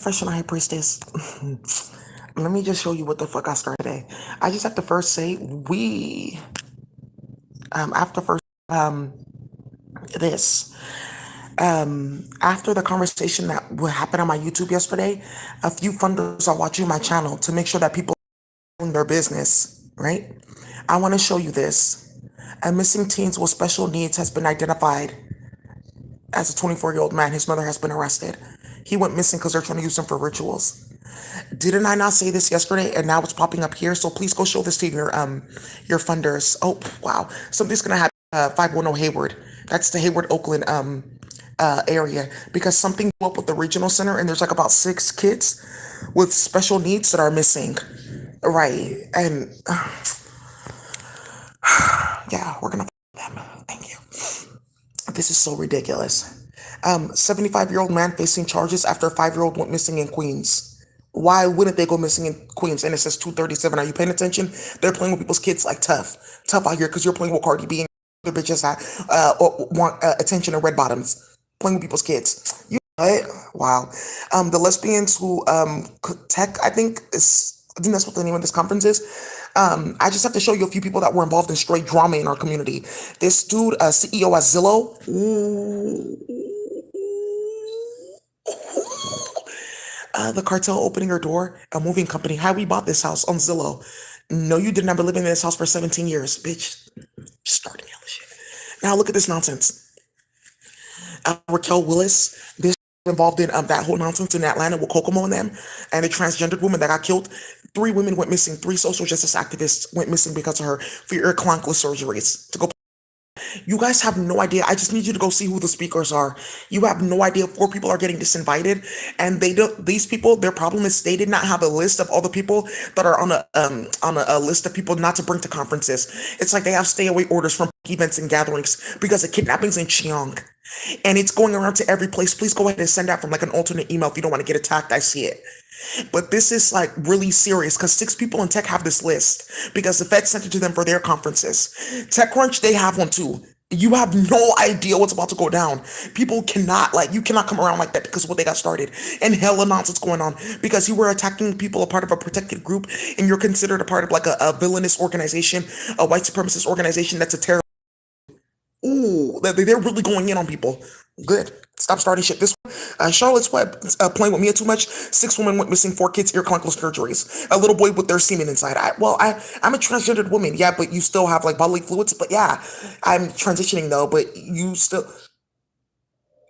Professional high priestess. Let me just show you what the fuck I started today. I just have to first say after first this after the conversation that happened on my YouTube yesterday, a few funders are watching my channel to make sure that people are doing their business, right? I want to show you this. A missing teens with special needs has been identified as a 24-year-old man. His mother has been arrested. He went missing because they're trying to use him for rituals. Didn't I not say this yesterday? And now it's popping up here. So please go show this to your funders. Oh wow, something's gonna happen. 510 Hayward. That's the Hayward Oakland area because something blew up with the regional center and there's like about 6 kids with special needs that are missing. Right, and yeah, we're gonna them. Thank you. This is so ridiculous. 75-year-old man facing charges after a 5-year-old went missing in Queens. Why wouldn't they go missing in Queens? And it says 237. Are you paying attention? They're playing with people's kids like tough out here because you're playing with Cardi B and other bitches that want attention and red bottoms. Playing with people's kids. You know what? Wow. The lesbians who tech, I think that's what the name of this conference is. I just have to show you a few people that were involved in straight drama in our community. This dude, CEO at Zillow. The cartel opening her door, a moving company. How we bought this house on Zillow? No, you didn't. I've been living in this house for 17 years, bitch. Starting hella shit. Now look at this nonsense. Raquel Willis, this involved in that whole nonsense in Atlanta with Kokomo and them, and the transgendered woman that got killed. 3 women went missing. 3 social justice activists went missing because of her for ear clonkless surgeries to go. You guys have no idea. I just need you to go see who the speakers are. You have no idea. 4 people are getting disinvited, and they don't. These people, their problem is they did not have a list of all the people that are on a list of people not to bring to conferences. It's like they have stay away orders from events and gatherings because of kidnappings in Chiang, and it's going around to every place. Please go ahead and send out from like an alternate email if you don't want to get attacked. I see it. But this is like really serious because 6 people in tech have this list because the Fed sent it to them for their conferences. TechCrunch, they have one too. You have no idea what's about to go down. People cannot, like, you cannot come around like that because of what they got started. And hella nonsense going on because you were attacking people a part of a protected group and you're considered a part of like a villainous organization, a white supremacist organization that's a terror. Ooh, they're really going in on people. Good. Stop starting shit. This one, Charlotte's Web, playing with Mia too much. 6 women went missing. 4 kids, ear clonkless surgeries. A little boy with their semen inside. I'm a transgendered woman. Yeah, but you still have like bodily fluids. But yeah, I'm transitioning though. But you still.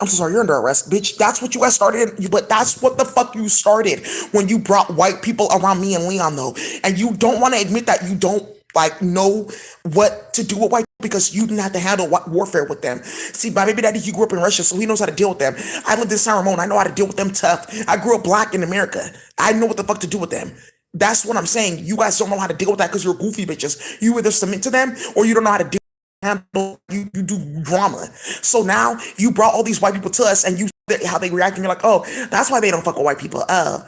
I'm so sorry, you're under arrest, bitch. That's what you guys started, but that's what the fuck you started when you brought white people around me and Leon, though. And you don't want to admit that you don't like know what to do with white people because you didn't have to handle warfare with them. See, my baby daddy, he grew up in Russia, so he knows how to deal with them. I lived in San Ramon. I know how to deal with them tough. I grew up black in America. I know what the fuck to do with them. That's what I'm saying. You guys don't know how to deal with that because you're goofy bitches. You either submit to them or you don't know how to deal handle you do drama. So now you brought all these white people to us and you how they react and you're like, oh, that's why they don't fuck with white people. Oh,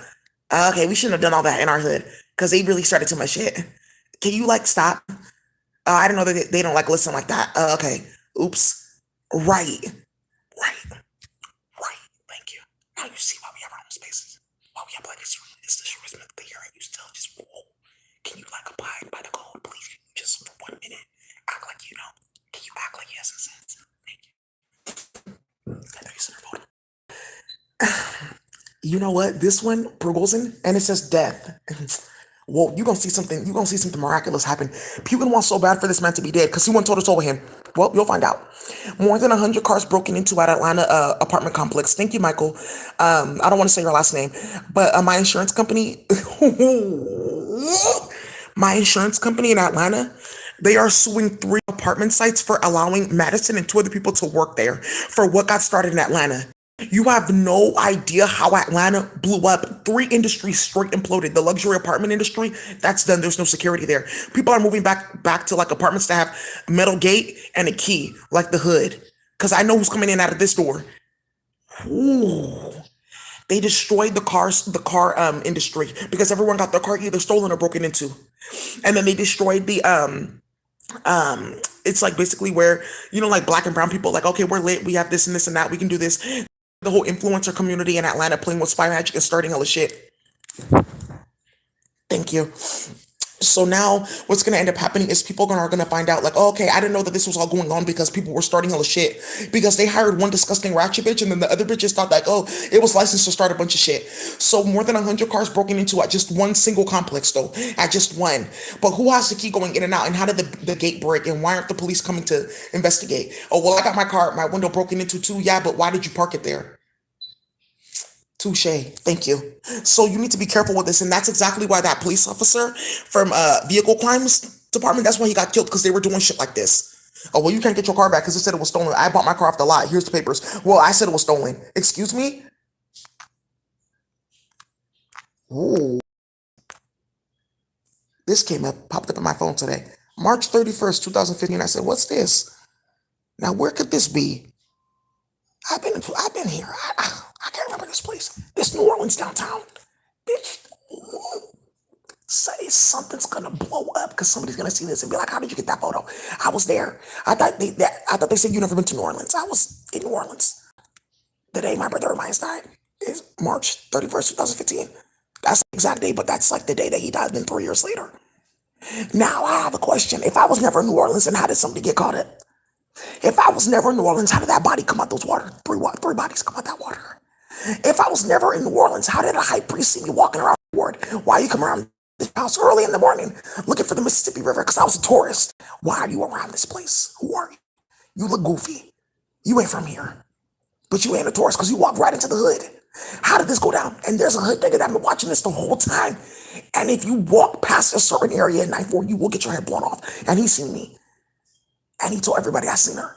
okay, we shouldn't have done all that in our hood because they really started too much shit. Can you like stop? I didn't know that they don't like listen like that. Okay, oops. Right, right. Thank you. Now you see why we have our own spaces. Why we have like it's the shortest month of the year and you still just whoa. Can you like abide by the code, please? Just for 1 minute. Act like you know. Can you act like you have some sense? Thank you. I know you sent her vote. You know what? This one, Progozin, and it says death. Well, you're gonna see something. You're gonna see something miraculous happen. Putin wants so bad for this man to be dead because he went toe to toe with him. Well, you'll find out. More than 100 cars broken into at Atlanta apartment complex. Thank you, Michael. I don't want to say your last name, but my insurance company, my insurance company in Atlanta, they are suing 3 apartment sites for allowing Madison and 2 other people to work there for what got started in Atlanta. You have no idea how Atlanta blew up. 3 industries straight imploded. The luxury apartment industry, that's done. There's no security there. People are moving back to like apartments that have metal gate and a key, like the hood. Because I know who's coming in out of this door. Ooh. They destroyed the car industry because everyone got their car either stolen or broken into. And then they destroyed the it's like basically where, like black and brown people like, okay, we're lit, we have this and this and that, we can do this. the whole influencer community in Atlanta playing with spy magic and starting all the shit. Thank you. So now what's going to end up happening is people are going to find out like, oh, okay, I didn't know that this was all going on because people were starting all the shit because they hired one disgusting ratchet bitch and then the other bitches thought like, oh, it was licensed to start a bunch of shit. So more than 100 cars broken into at just one single complex though, at just one. But who has to keep going in and out and how did the gate break and why aren't the police coming to investigate? Oh, well, I got my window broken into too. Yeah, but why did you park it there? Touche. Thank you. So you need to be careful with this, and that's exactly why that police officer from vehicle crimes department. That's why he got killed because they were doing shit like this. Oh well, you can't get your car back because it said it was stolen. I bought my car off the lot. Here's the papers. Well, I said it was stolen. Excuse me. Ooh, this popped up in my phone today. March 31st, 2015. I said, "What's this? Now, where could this be? I've been here. I can't remember this place. This New Orleans downtown, bitch. Say something's gonna blow up because somebody's gonna see this and be like, "How did you get that photo?" I was there. I thought they said you never been to New Orleans. I was in New Orleans the day my brother Ryan's died. Is March 31st, 2015. That's the exact day, but that's like the day that he died. Then 3 years later. Now I have a question. If I was never in New Orleans, then how did somebody get caught up? If I was never in New Orleans, how did that body come out those water? Three bodies come out that water. If I was never in New Orleans, how did a high priest see me walking around the ward? Why you come around this house early in the morning looking for the Mississippi River? Because I was a tourist. Why are you around this place? Who are you? You look goofy. You ain't from here. But you ain't a tourist because you walked right into the hood. How did this go down? And there's a hood nigga that been watching this the whole time. And if you walk past a certain area at night 4, you will get your head blown off. And he seen me. And he told everybody I seen her.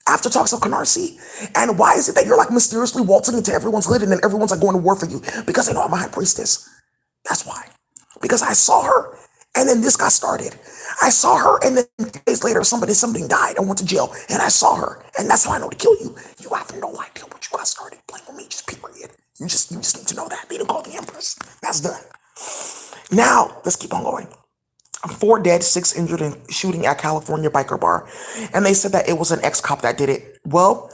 After talks of Canarsie. And why is it that you're like mysteriously waltzing into everyone's hood and then everyone's like going to war for you? Because they know I'm a high priestess. That's why. Because I saw her and then this got started. I saw her and then days later somebody died and went to jail and I saw her. And that's how I know to kill you. You have no idea what you got started playing with me, just period. You just need to know that. They didn't call the Empress. That's done. Now, let's keep on going. 4 dead, 6 injured in shooting at California biker bar. And they said that it was an ex-cop that did it. Well,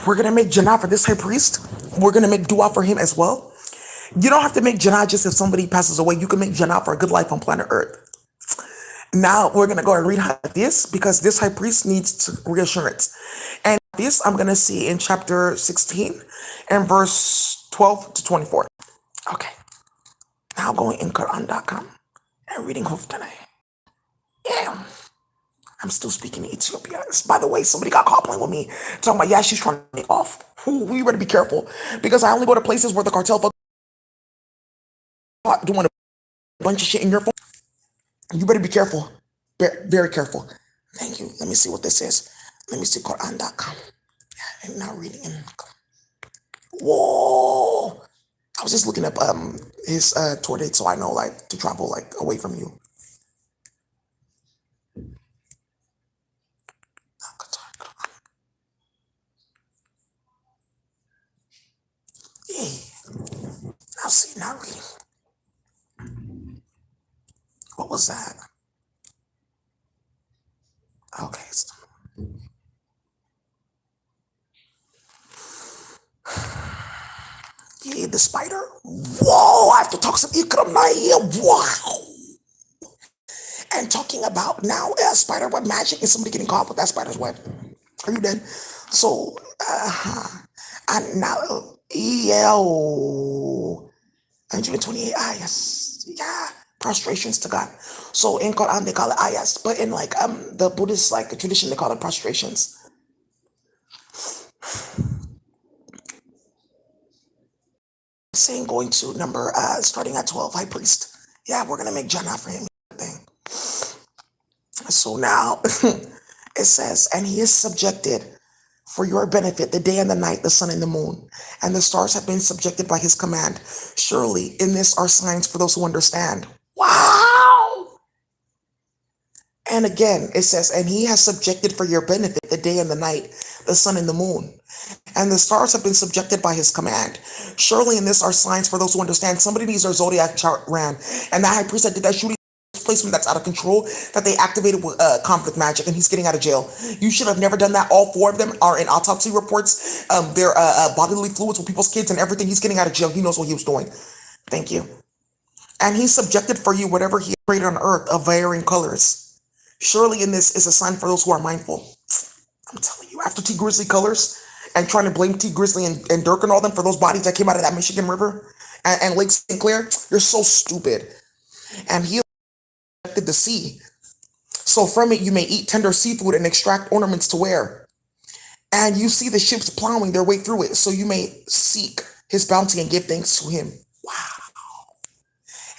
we're going to make Jannah for this high priest. We're going to make dua for him as well. You don't have to make Jannah just if somebody passes away. You can make Jannah for a good life on planet Earth. Now, we're going to go and read this because this high priest needs reassurance. And this I'm going to see in chapter 16 and verse 12 to 24. Okay. Now going in Quran.com. and reading Huftane. Yeah, I'm still speaking to Ethiopia. By the way, somebody got caught playing with me, talking about, yeah, she's trying to make off. Ooh, we better be careful, because I only go to places where the cartel doing a bunch of shit in your phone. You better be careful. Very, very careful. Thank you. Let me see what this is. Let me see Quran.com. I'm not reading in. Whoa. I was just looking up his tour date so I know like to travel like away from you. Yeah. Now see, not reading. What was that? Okay. Yeah, the spider. Whoa, I have to talk some Ikram here. Wow. And talking about now a spider web magic and somebody getting caught with that spider's web. Are you dead? So, and now, EL 128 ayahs. Yeah, prostrations to God. So in Quran they call it ayahs, but in like the Buddhist like tradition they call it prostrations. Saying going to number starting at 12, high priest. Yeah, we're gonna make Jannah for him. Thing. So now it says, and he is subjected for your benefit the day and the night, the sun and the moon, and the stars have been subjected by his command. Surely in this are signs for those who understand. Wow! And again, it says, and he has subjected for your benefit the day and the night, the sun and the moon, and the stars have been subjected by his command. Surely in this are signs for those who understand. Somebody needs their zodiac chart ran, and the high priest that did that shooting displacement that's out of control that they activated with conflict magic, and he's getting out of jail. You should have never done that. All four of them are in autopsy reports. Their bodily fluids with people's kids and everything. He's getting out of jail. He knows what he was doing. Thank you. And he subjected for you whatever he created on earth of varying colors. Surely in this is a sign for those who are mindful. I'm telling you, after T Grizzly colors and trying to blame T Grizzly and Dirk and all them for those bodies that came out of that Michigan River and Lake St. Clair, you're so stupid. And he affected the sea. So from it you may eat tender seafood and extract ornaments to wear. And you see the ships plowing their way through it, so you may seek his bounty and give thanks to him. Wow.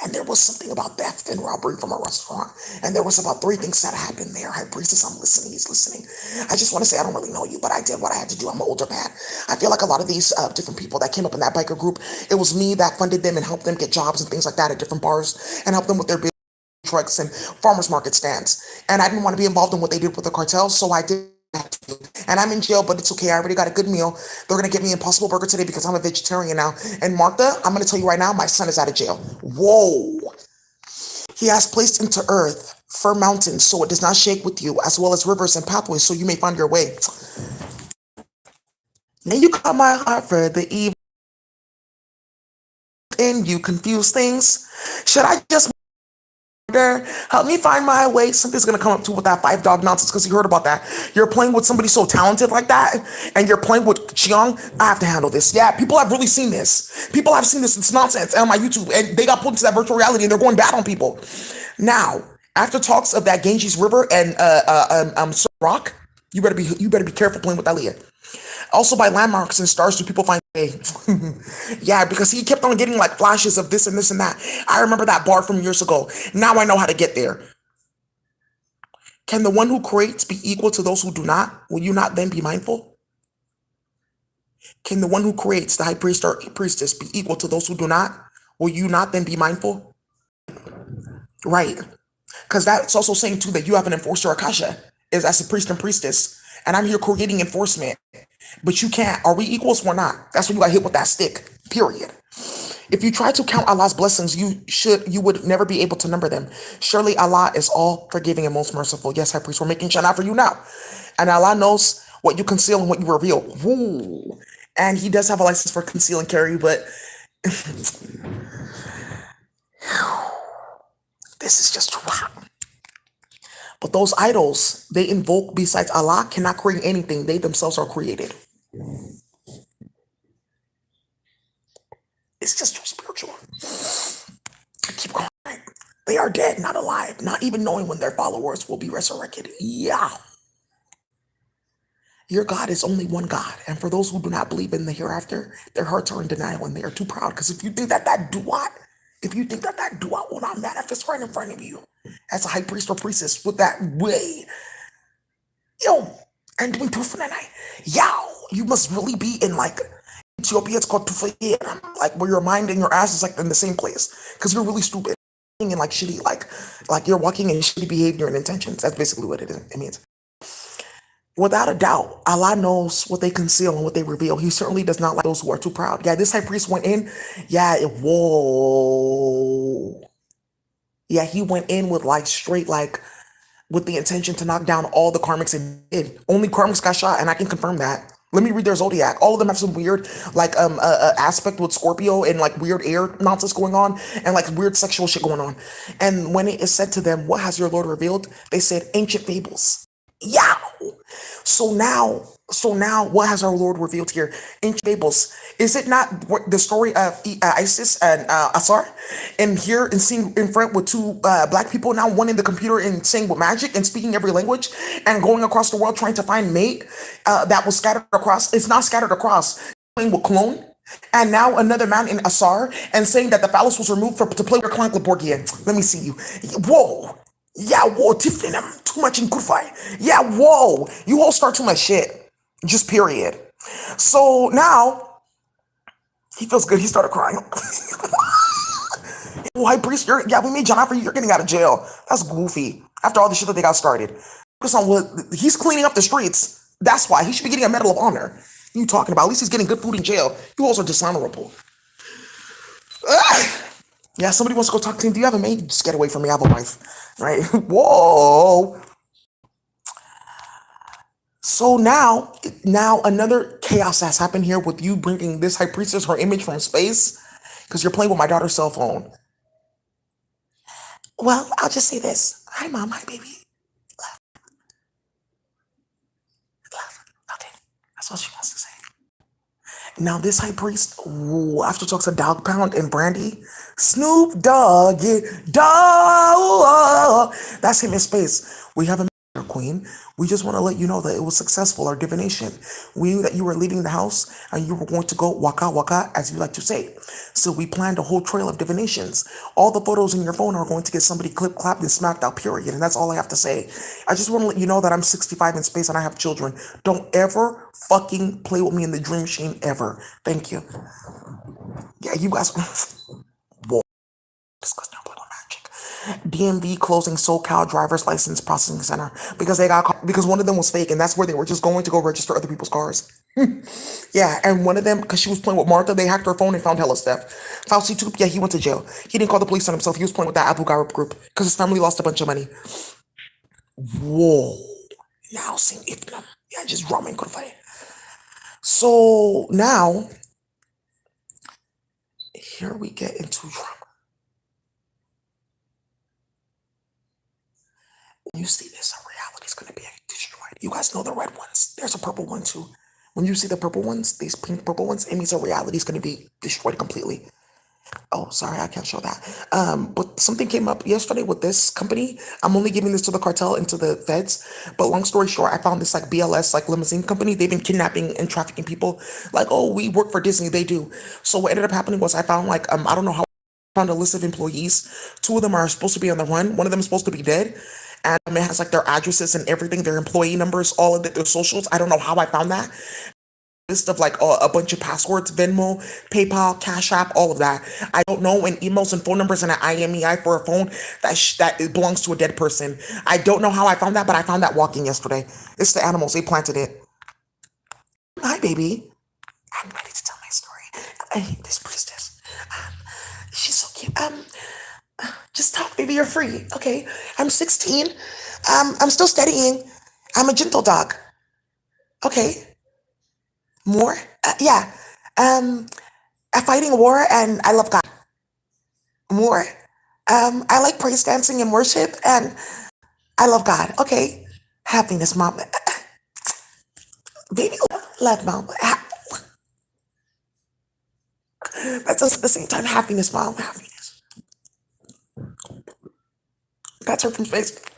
And there was something about theft and robbery from a restaurant. And there was about 3 things that happened there. High Priestess, I'm listening. He's listening. I just want to say I don't really know you, but I did what I had to do. I'm an older man. I feel like a lot of these different people that came up in that biker group, it was me that funded them and helped them get jobs and things like that at different bars and helped them with their business trucks and farmers market stands. And I didn't want to be involved in what they did with the cartels, so I did. And I'm in jail, but it's okay. I already got a good meal. They're gonna get me Impossible Burger today because I'm a vegetarian now. And Martha, I'm gonna tell you right now, my son is out of jail. Whoa. He has placed into earth firm mountains so it does not shake with you, as well as rivers and pathways so you may find your way. Now you got my heart for the evil and you confuse things. Should I just help me find my way? Something's gonna come up to with that 5 dog nonsense because you heard about that. You're playing with somebody so talented like that, and you're playing with Chiang. I have to handle this. Yeah, people have really seen this. People have seen this nonsense on my YouTube, and they got put into that virtual reality, and they're going bad on people. Now, after talks of that Ganges River and Rock, you better be careful playing with Aliyah. Also, by landmarks and stars do people find way. Yeah, because he kept on getting like flashes of this and this and that. I remember that bar from years ago. Now I know how to get there. Can the one who creates be equal to those who do not? Will you not then be mindful? Can the one who creates, the high priest or priestess, be equal to those who do not? Will you not then be mindful? Right. Because that's also saying too that you have an enforcer Akasha is as a priest and priestess. And I'm here creating enforcement. But you can't. Are we equals or not? That's when you got hit with that stick. Period. If you try to count Allah's blessings, you would never be able to number them. Surely Allah is all forgiving and most merciful. Yes, High Priest, we're making Shana for you now. And Allah knows what you conceal and what you reveal. Woo. And he does have a license for conceal and carry, but this is just wow. But those idols they invoke besides Allah cannot create anything. They themselves are created. It's just too spiritual. Keep going. They are dead, not alive, not even knowing when their followers will be resurrected. Yeah. Your God is only one God. And for those who do not believe in the hereafter, their hearts are in denial and they are too proud. Because if you think that duat will not manifest right in front of you as a high priest or priestess with that way, yo, and doing tufan, you must really be in like Ethiopia. It's called tufayir, like where your mind and your ass is like in the same place because you're really stupid and like shitty, like you're walking in shitty behavior and intentions. That's basically what it means. Without a doubt, Allah knows what they conceal and what they reveal. He certainly does not like those who are too proud. Yeah, this high priest went in. Yeah, whoa. Yeah, he went in with like straight, like with the intention to knock down all the karmics and did. Only karmics got shot, and I can confirm that. Let me read their zodiac. All of them have some weird, like, aspect with Scorpio and like weird air nonsense going on and like weird sexual shit going on. And when it is said to them, "What has your Lord revealed?" They said, "Ancient fables." Yeah. So now, what has our Lord revealed here? Ancient fables. Is it not the story of Isis and Asar? And here, and seeing in front with 2 black people, now one in the computer and saying with magic and speaking every language and going across the world trying to find mate that was scattered across. It's not scattered across. Playing with clone. And now another man in Asar and saying that the phallus was removed to play with Clank Laborgia. Let me see you. Whoa. Yeah, whoa, Tiflinam, too much in Kufai. Yeah, whoa, you all start too much shit. Just period. So now, he feels good, he started crying. High priest, we made John for you, you're getting out of jail. That's goofy. After all the shit that they got started. Focus on what, he's cleaning up the streets. That's why, he should be getting a Medal of Honor. What are you talking about? At least he's getting good food in jail. You all are dishonorable. Ugh. Yeah, somebody wants to go talk to him. Do you have a maid? Just get away from me. I have a wife. Right? Whoa. So now another chaos has happened here with you bringing this high priestess her image from space because you're playing with my daughter's cell phone. Well, I'll just say this. Hi, mom. Hi, baby. Okay, that's all she wants to say. Now this high priest, ooh, after talks a dog pound and brandy, Snoop Dogg, dog. That's him in space. We have a queen. We just want to let you know that it was successful, our divination. We knew that you were leaving the house and you were going to go waka, as you like to say. So we planned a whole trail of divinations. All the photos in your phone are going to get somebody clip clapped and smacked out, period. And that's all I have to say. I just want to let you know that I'm 65 in space and I have children. Don't ever fucking play with me in the dream machine ever. Thank you. Yeah, you guys. Whoa, disgusting. DMV closing SoCal driver's license processing center because they got because one of them was fake and that's where they were just going to go register other people's cars. Yeah, and one of them because she was playing with Martha, they hacked her phone and found hella stuff. Fauci too, yeah, he went to jail. He didn't call the police on himself. He was playing with that Abu Ghraib group because his family lost a bunch of money. Whoa, now sing it. Yeah, just drama and fight. So now here we get into drama. When you see this, our reality is going to be destroyed. You guys know the red ones. There's a purple one too. When you see the purple ones, these pink purple ones, it means our reality is going to be destroyed completely. Oh, sorry, I can't show that. But something came up yesterday with this company. I'm only giving this to the cartel and to the feds. But long story short, I found this like BLS, like limousine company. They've been kidnapping and trafficking people. Like, oh, we work for Disney. They do. So what ended up happening was I found like I don't know how I found a list of employees. Two of them are supposed to be on the run. One of them is supposed to be dead. And it has like their addresses and everything, their employee numbers, all of their socials. I don't know how I found that list of like a bunch of passwords, Venmo, PayPal, Cash App, all of that. I don't know, and emails and phone numbers and an IMEI for a phone that it belongs to a dead person. I don't know how I found that, but I found that walking yesterday. It's the animals. They planted it. Hi, baby. I'm ready to tell my story. I hate this priestess. She's so cute. Just talk, baby. You're free. Okay. I'm 16. I'm still studying. I'm a gentle dog. Okay. More? Yeah. Um, I'm fighting a war and I love God. More. I like praise dancing and worship and I love God. Okay. Happiness, mom. Baby, love, mom. That's us at the same time. Happiness, mom. Happiness. That's her from Facebook.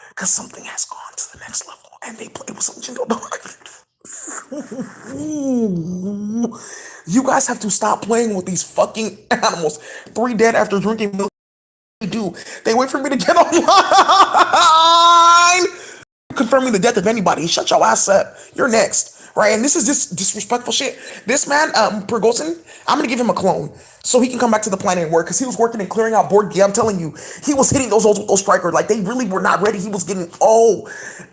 Because something has gone to the next level and they play with some jingle dog. You guys have to stop playing with these fucking animals. 3 dead after drinking milk. They do. They wait for me to get online. Confirming the death of anybody. Shut your ass up. You're next. Right? And this is just disrespectful shit. This man, Pergosin, I'm gonna give him a clone so he can come back to the planet and work because he was working and clearing out Borgia. I'm telling you, he was hitting those strikers like they really were not ready. He was getting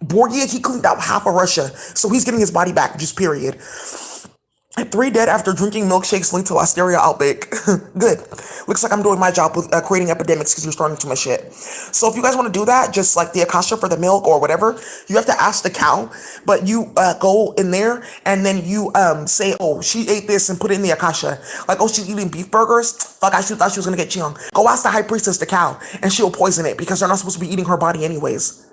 Borgia. He cleaned out half of Russia, so he's getting his body back. Just period. 3 dead after drinking milkshakes linked to Listeria outbreak. Good. Looks like I'm doing my job with creating epidemics because you're starting too much shit. So if you guys want to do that, just like the Akasha for the milk or whatever, you have to ask the cow. But you go in there and then you say, oh, she ate this and put it in the Akasha. Like, oh, she's eating beef burgers. Fuck, I thought she was going to get Cheong. Go ask the high priestess, the cow, and she'll poison it because they're not supposed to be eating her body anyways.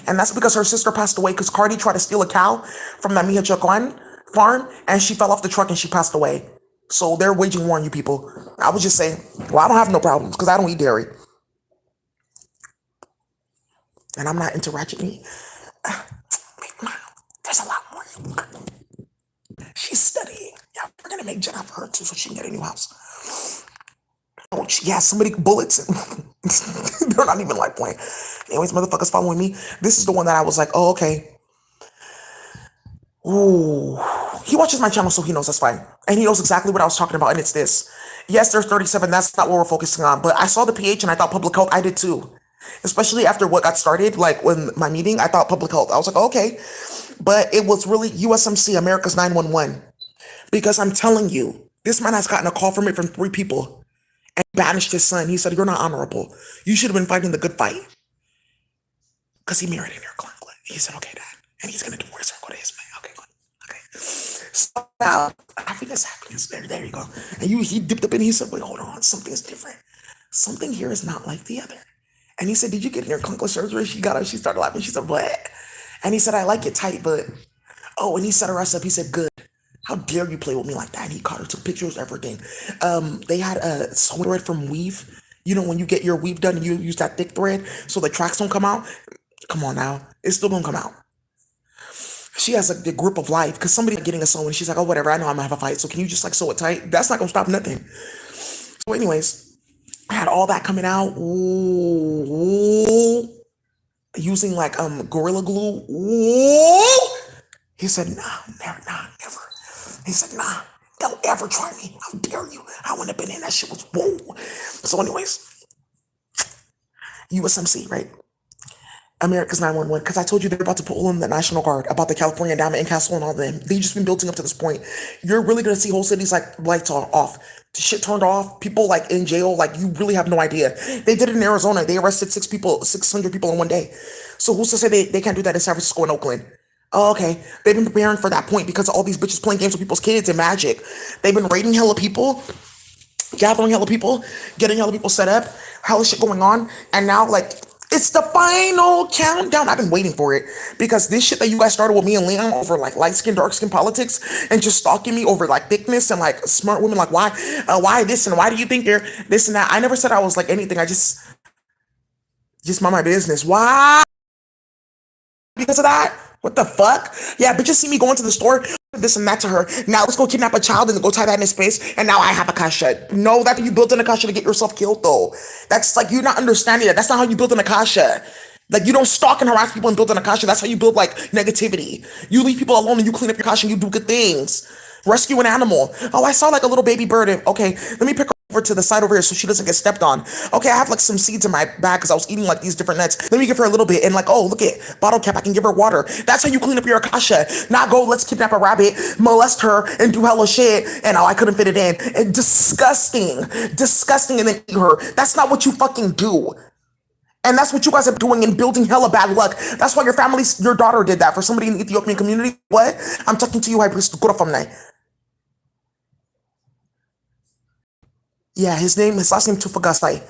And that's because her sister passed away because Cardi tried to steal a cow from the Mija Choclan farm and she fell off the truck and she passed away. So they're waging war on you people. I would just say, well, I don't have no problems because I don't eat dairy. And I'm not into ratchet meat. There's a lot more. She's studying. Yeah, we're going to make Jenna for her too so she can get a new house. Oh, yeah, somebody bullets. They're not even like playing. Anyways, motherfuckers following me. This is the one that I was like, oh, okay. Ooh. He watches my channel, so he knows that's fine. And he knows exactly what I was talking about, and it's this. Yes, there's 37. That's not what we're focusing on. But I saw the PH and I thought public health. I did too. Especially after what got started, like when my meeting, I thought public health. I was like, oh, okay. But it was really USMC, America's 911. Because I'm telling you, This man has gotten a call from it from 3 people and banished his son. He said, "You're not honorable. You should have been fighting the good fight." Because he married in your clan. He said, "Okay, Dad." And he's going to divorce her and go to his man. Okay, good. Okay. So now, happiness. There you go. And he dipped up in, he said, "Wait, hold on. Something's different. Something here is not like the other." And he said, "Did you get in your clunkle surgery?" She got up, she started laughing. She said, "What?" And he said, "I like it tight, but..." Oh, and he set her ass up. He said, "Good. How dare you play with me like that?" And he caught her, took pictures, everything. They had a sewing thread from weave. You know, when you get your weave done and you use that thick thread so the tracks don't come out. Come on now. It's still gonna come out. She has like the grip of life because somebody getting a sew and she's like, "Oh, whatever, I know I'm gonna have a fight. So can you just like sew it tight?" That's not gonna stop nothing. So, anyways, I had all that coming out. Ooh, using like gorilla glue. Ooh. He said, "Nah, never, nah, never." He said, "Nah, don't ever try me. How dare you? I wouldn't have been in that shit was whoa." So, anyways, USMC, right? America's 911, because I told you they're about to pull in the National Guard about the California Endowment and Castle and all of them. They've just been building up to this point. You're really gonna see whole cities like lights are off, shit turned off, people like in jail, like you really have no idea. They did it in Arizona. They arrested 600 people in one day. So who's to say they can't do that in San Francisco and Oakland? Oh, okay. They've been preparing for that point because of all these bitches playing games with people's kids and magic. They've been raiding hella people, gathering hella people, getting hella people set up, hella shit going on, and now like it's the final countdown. I've been waiting for it because this shit that you guys started with me and Leon over like light skin, dark skin politics and just stalking me over like thickness and like smart women, like why this and why do you think you're this and that? I never said I was like anything. I just mind my business. Why? Because of that? What the fuck? Yeah, bitches see me going to the store, this and that to her. Now let's go kidnap a child and go tie that in his face, and now I have a kasha. No, that's you built an akasha to get yourself killed, though. That's like you're not understanding that. That's not how you build an akasha. Like you don't stalk and harass people and build an akasha. That's how you build like negativity. You leave people alone and you clean up your akasha and you do good things. Rescue an animal. Oh, I saw like a little baby bird. Okay, let me pick her over to the side over here so she doesn't get stepped on. Okay, I have like some seeds in my bag because I was eating like these different nuts. Let me give her a little bit and like, oh, look at bottle cap. I can give her water. That's how you clean up your akasha. Not go, let's kidnap a rabbit, molest her, and do hella shit. And oh, I couldn't fit it in. And disgusting, and then eat her. That's not what you fucking do. And that's what you guys are doing and building hella bad luck. That's why your daughter did that for somebody in the Ethiopian community. What? I'm talking to you, High Priest Gurafamnai. Yeah, his last name Tufagasai.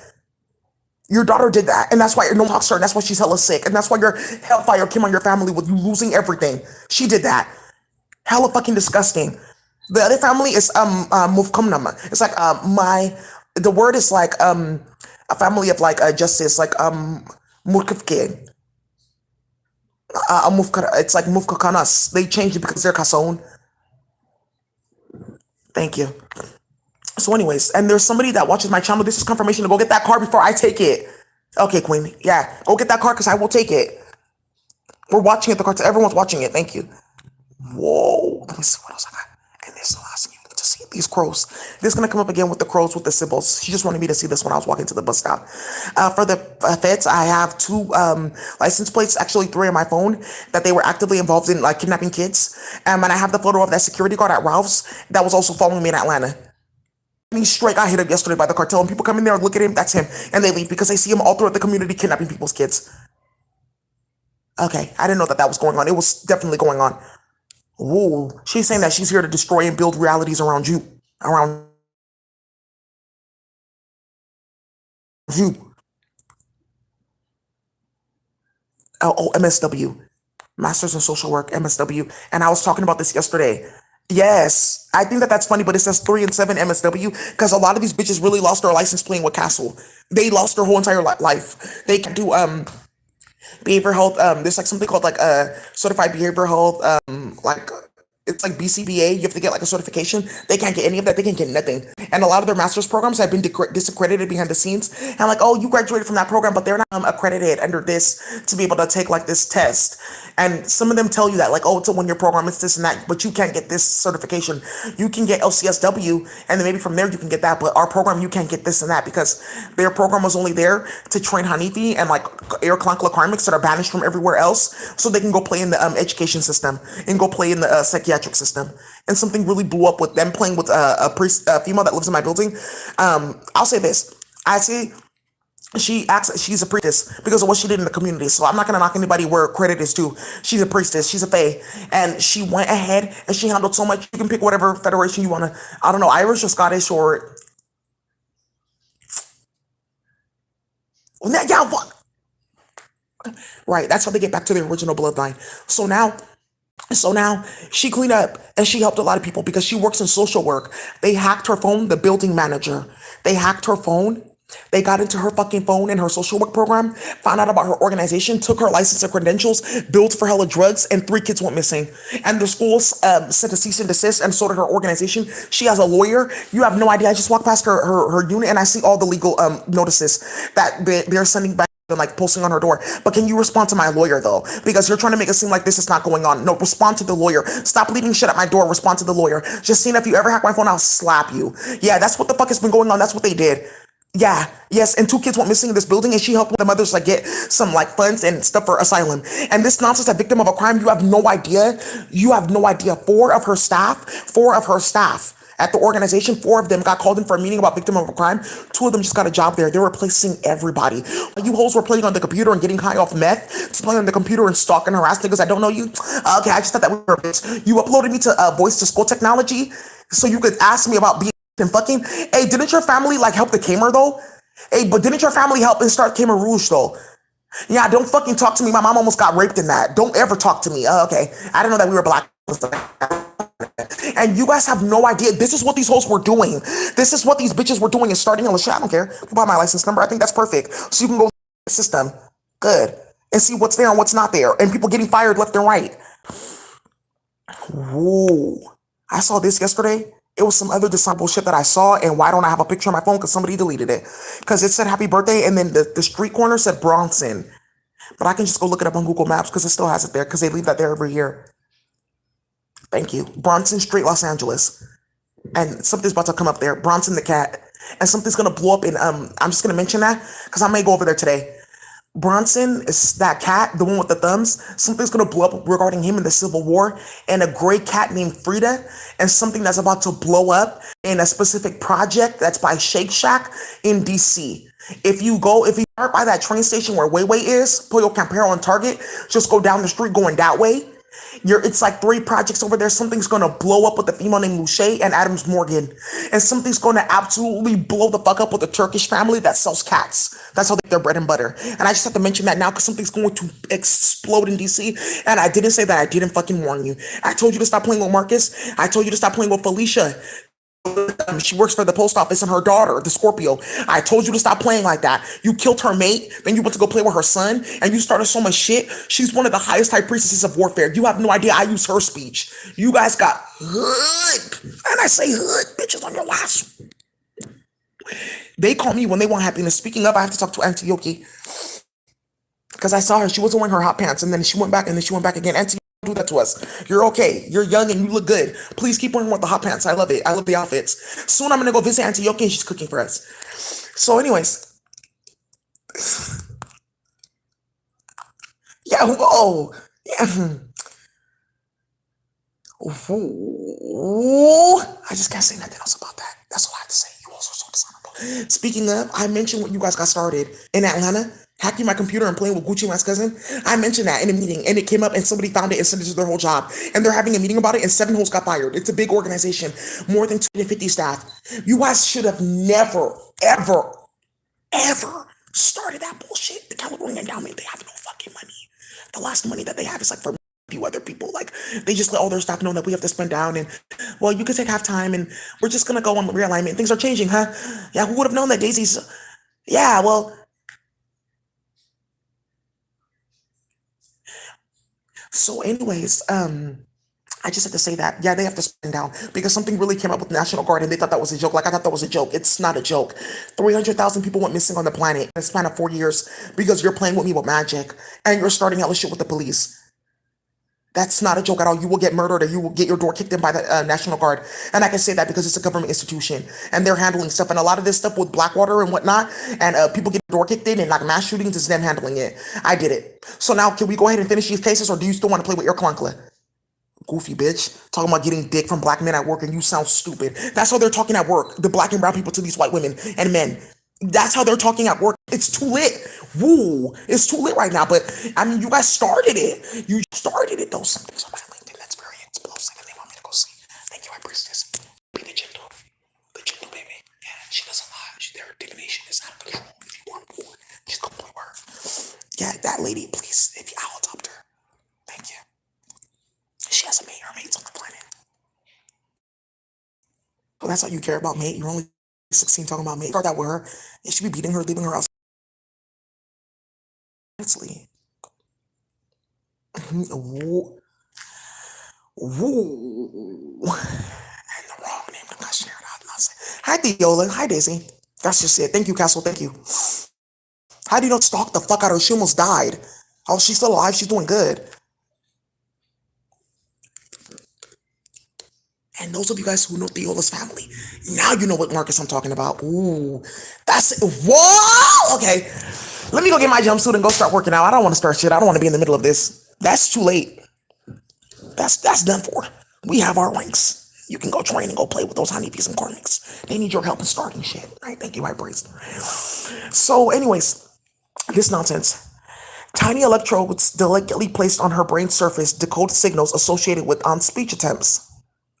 Your daughter did that, and that's why no talks her, and that's why she's hella sick, and that's why your hellfire came on your family with you losing everything. She did that. Hella fucking disgusting. The other family is Mufkumnama. It's like the word is like a family of like justice, like Murkifke. It's like Mufkakanas. They changed it because they're Kason. Thank you. So, anyways, and there's somebody that watches my channel. This is confirmation to go get that car before I take it. Okay, Queen. Yeah, go get that car because I will take it. We're watching it. The car. Everyone's watching it. Thank you. Whoa. Let me see what else I got. And this is the last thing you need to see. These crows. This is gonna come up again with the crows with the symbols. She just wanted me to see this when I was walking to the bus stop. For the feds, I have two license plates, actually three on my phone, that they were actively involved in like kidnapping kids. And I have the photo of that security guard at Ralph's that was also following me in Atlanta. Me straight got hit up yesterday by the cartel, and people come in there and look at him, that's him, and they leave because they see him all throughout the community kidnapping people's kids. Okay, I didn't know that was going on. It was definitely going on. Ooh, she's saying that she's here to destroy and build realities around you. Around you. MSW. Masters in Social Work, MSW. And I was talking about this yesterday. Yes, I think that that's funny, but it says 3 and 7 MSW because a lot of these bitches really lost their license playing with Castle. They lost their whole entire life. They can do behavioral health. There's like something called like certified behavioral health. Like it's like BCBA. You have to get like a certification. They can't get any of that. They can't get nothing. And a lot of their master's programs have been disaccredited behind the scenes. And like, oh, you graduated from that program, but they're not accredited under this to be able to take like this test. And some of them tell you that, like, oh, it's a 1 year program, it's this and that, but you can't get this certification. You can get LCSW, and then maybe from there you can get that. But our program, you can't get this and that because their program was only there to train Hanifi and like air Klankla karmics that are banished from everywhere else, so they can go play in the education system and go play in the psychiatric system. And something really blew up with them playing with a priest, a female that lives in my building. I'll say this. I see she acts, she's a priestess because of what she did in the community. So I'm not gonna knock anybody where credit is due. She's a priestess, she's a fae, and she went ahead and she handled so much. You can pick whatever federation you wanna, I don't know, Irish or Scottish or yeah, right. That's how they get back to their original bloodline. So now So now she cleaned up and she helped a lot of people because she works in social work. They hacked her phone, the building manager. They hacked her phone. They got into her fucking phone in her social work program, found out about her organization, took her license and credentials, billed for hella drugs, and 3 kids went missing. And the schools sent a cease and desist, and so did her organization. She has a lawyer. You have no idea. I just walked past her unit and I see all the legal notices that they're sending back and like posting on her door. But can you respond to my lawyer though? Because you're trying to make it seem like this is not going on. No, respond to the lawyer. Stop leaving shit at my door. Respond to the lawyer. Just seeing if you ever hack my phone, I'll slap you. Yeah, that's what the fuck has been going on. That's what they did. Yeah, yes, and 2 kids went missing in this building, and she helped the mothers like get some like funds and stuff for asylum. And this nonsense, a victim of a crime, you have no idea. You have no idea. Four of her staff at the organization, 4 of them got called in for a meeting about victim of a crime. 2 of them just got a job there. They're replacing everybody. You hoes were playing on the computer and getting high off meth, just playing on the computer and stalking, harassing niggas. I don't know you. Okay, I just thought that we were a bitch. You uploaded me to voice to school technology so you could ask me about being and fucking. Hey, didn't your family like help the Kamer though? Hey, but didn't your family help and start Kamer Rouge though? Yeah, don't fucking talk to me. My mom almost got raped in that. Don't ever talk to me. Okay, I didn't know that we were black. And you guys have no idea. This is what these hoes were doing. This is what these bitches were doing and starting hella shit. I don't care. You buy my license number. I think that's perfect. So you can go the system. Good. And see what's there and what's not there. And people getting fired left and right. Whoa. I saw this yesterday. It was some other disciple shit that I saw, and why don't I have a picture on my phone? Because somebody deleted it. Because it said happy birthday, and then the street corner said Bronson. But I can just go look it up on Google Maps because it still has it there, because they leave that there every year. Thank you. Bronson Street, Los Angeles. And something's about to come up there. Bronson the cat. And something's going to blow up in, I'm just going to mention that because I may go over there today. Bronson is that cat, the one with the thumbs. Something's gonna blow up regarding him in the Civil War, and a gray cat named Frida, and something that's about to blow up in a specific project that's by Shake Shack in DC. If you start by that train station where Wayway is, Pollo Campero and Target, just go down the street going that way. It's like 3 projects over there. Something's gonna blow up with a female named Luce and Adams Morgan. And something's gonna absolutely blow the fuck up with a Turkish family that sells cats. That's how they get their bread and butter. And I just have to mention that now because something's going to explode in DC. And I didn't say that. I didn't fucking warn you. I told you to stop playing with Marcus. I told you to stop playing with Felicia. She works for the post office, and her daughter, the Scorpio. I told you to stop playing like that. You killed her mate, then you went to go play with her son, and you started so much shit. She's one of the highest high priestesses of warfare. You have no idea. I use her speech. You guys got hood, and I say hood, bitches on your ass. They call me when they want happiness. Speaking of, I have to talk to Antioche because I saw her. She wasn't wearing her hot pants, and then she went back, and then she went back again. Antioche, do that to us. You're okay. You're young and you look good. Please keep wearing the hot pants. I love it. I love the outfits. Soon I'm gonna go visit Antioche and she's cooking for us. So, anyways, yeah. Oh, yeah. Ooh, I just can't say nothing else about that. That's all I have to say. You also so dishonorable. Speaking of, I mentioned when you guys got started in Atlanta, hacking my computer and playing with Gucci Mane's cousin. I mentioned that in a meeting, and it came up, and somebody found it and sent it to their whole job. And they're having a meeting about it, and 7 hoes got fired. It's a big organization, more than 250 staff. You guys should have never, ever, ever started that bullshit. The California Endowment, they have no fucking money. The last money that they have is like for a few other people. Like, they just let all their staff know that we have to spend down, and well, you could take half time, and we're just gonna go on realignment. Things are changing, huh? Yeah, who would have known that Daisy's? Yeah, well. So, anyways, I just have to say that, yeah, they have to spend down because something really came up with National Guard and they thought that was a joke. Like, I thought that was a joke. It's not a joke. 300,000 people went missing on the planet in a span of 4 years because you're playing with me with magic and you're starting hella shit with the police. That's not a joke at all. You will get murdered or you will get your door kicked in by the National Guard. And I can say that because it's a government institution and they're handling stuff. And a lot of this stuff with Blackwater and whatnot, and people get door kicked in and like mass shootings is them handling it. I did it. So now can we go ahead and finish these cases or do you still want to play with your clunkler? Goofy bitch. Talking about getting dick from black men at work and you sound stupid. That's how they're talking at work. The black and brown people to these white women and men. That's how they're talking at work. It's too lit. Woo. It's too lit right now. But I mean, you guys started it. You started it though. Something's on my LinkedIn that's very explosive and they want me to go see. Thank you, I priestess. Be the gentle. The gentle baby. Yeah, she does a lot. Their divination is out of control. If you want more, she's going to work. Yeah, that lady, please. If you, I'll adopt her. Thank you. She has a mate. Her mate's on the planet. Well, that's all you care about, mate. You're only 16 talking about mate. Start that with her. And she be beating her, leaving her house. Honestly. Woo. Woo. And the wrong name that got shared out. Hi, Theola. Hi, Daisy. That's just it. Thank you, Castle. Thank you. How do you not stalk the fuck out of her? She almost died. Oh, she's still alive. She's doing good. And those of you guys who know Theola's family, now you know what Marcus I'm talking about. Ooh, that's it. Whoa! Okay, let me go get my jumpsuit and go start working out. I don't want to start shit. I don't want to be in the middle of this. That's too late. That's done for. We have our ranks. You can go train and go play with those honeybees and karmics. They need your help in starting shit. Right? Thank you, High Priest. So, anyways, this nonsense. Tiny electrodes delicately placed on her brain surface decode signals associated with speech attempts.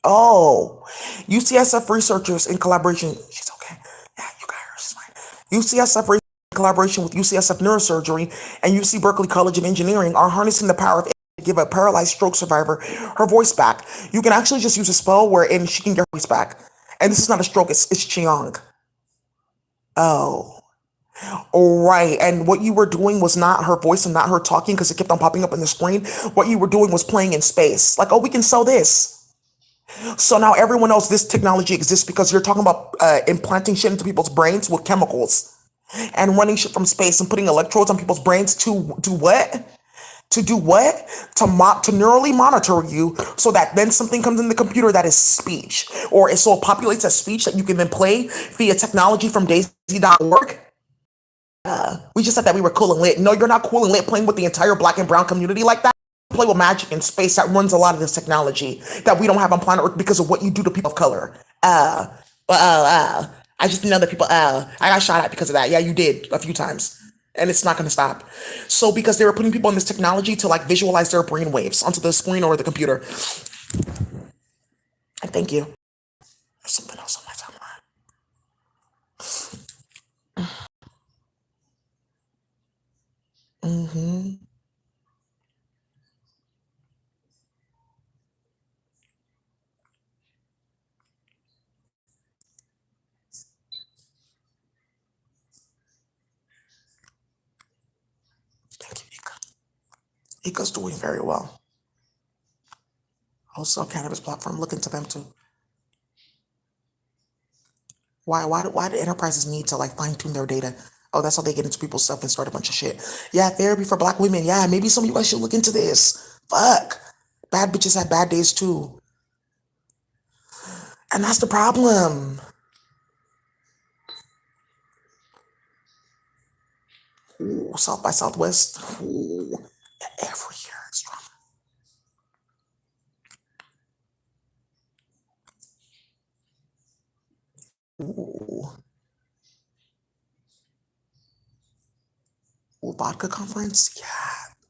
Oh, UCSF researchers in collaboration. She's okay. Yeah, you got her. She's fine. UCSF researchers in collaboration with UCSF Neurosurgery and UC Berkeley College of Engineering are harnessing the power of AI to give a paralyzed stroke survivor her voice back. You can actually just use a spell wherein she can get her voice back. And this is not a stroke, it's Qigong. Oh. Right. And what you were doing was not her voice and not her talking because it kept on popping up on the screen. What you were doing was playing in space. Like, oh, we can sell this. So now everyone knows this technology exists because you're talking about implanting shit into people's brains with chemicals and running shit from space and putting electrodes on people's brains to do what? To do what? To neurally monitor you so that then something comes in the computer that is speech or it so it populates as speech that you can then play via technology from daisy.org. We just said that we were cool and lit. No, you're not cool and lit playing with the entire black and brown community like that. Play with magic in space that runs a lot of this technology that we don't have on planet Earth because of what you do to people of color. I just know that people, I got shot at because of that. Yeah, you did a few times. And it's not going to stop. So because they were putting people in this technology to like visualize their brain waves onto the screen or the computer. And thank you. There's something else on my timeline. Mm-hmm. Thank you, Ika. Ika's doing very well. Also, cannabis platform, look into them too. Why do enterprises need to like fine tune their data? Oh, that's how they get into people's stuff and start a bunch of shit. Yeah, therapy for black women. Yeah, maybe some of you guys should look into this. Fuck. Bad bitches have bad days too. And that's the problem. Ooh, South by Southwest. Ooh, every year it's drama. Ooh, ooh, vodka conference. Yeah.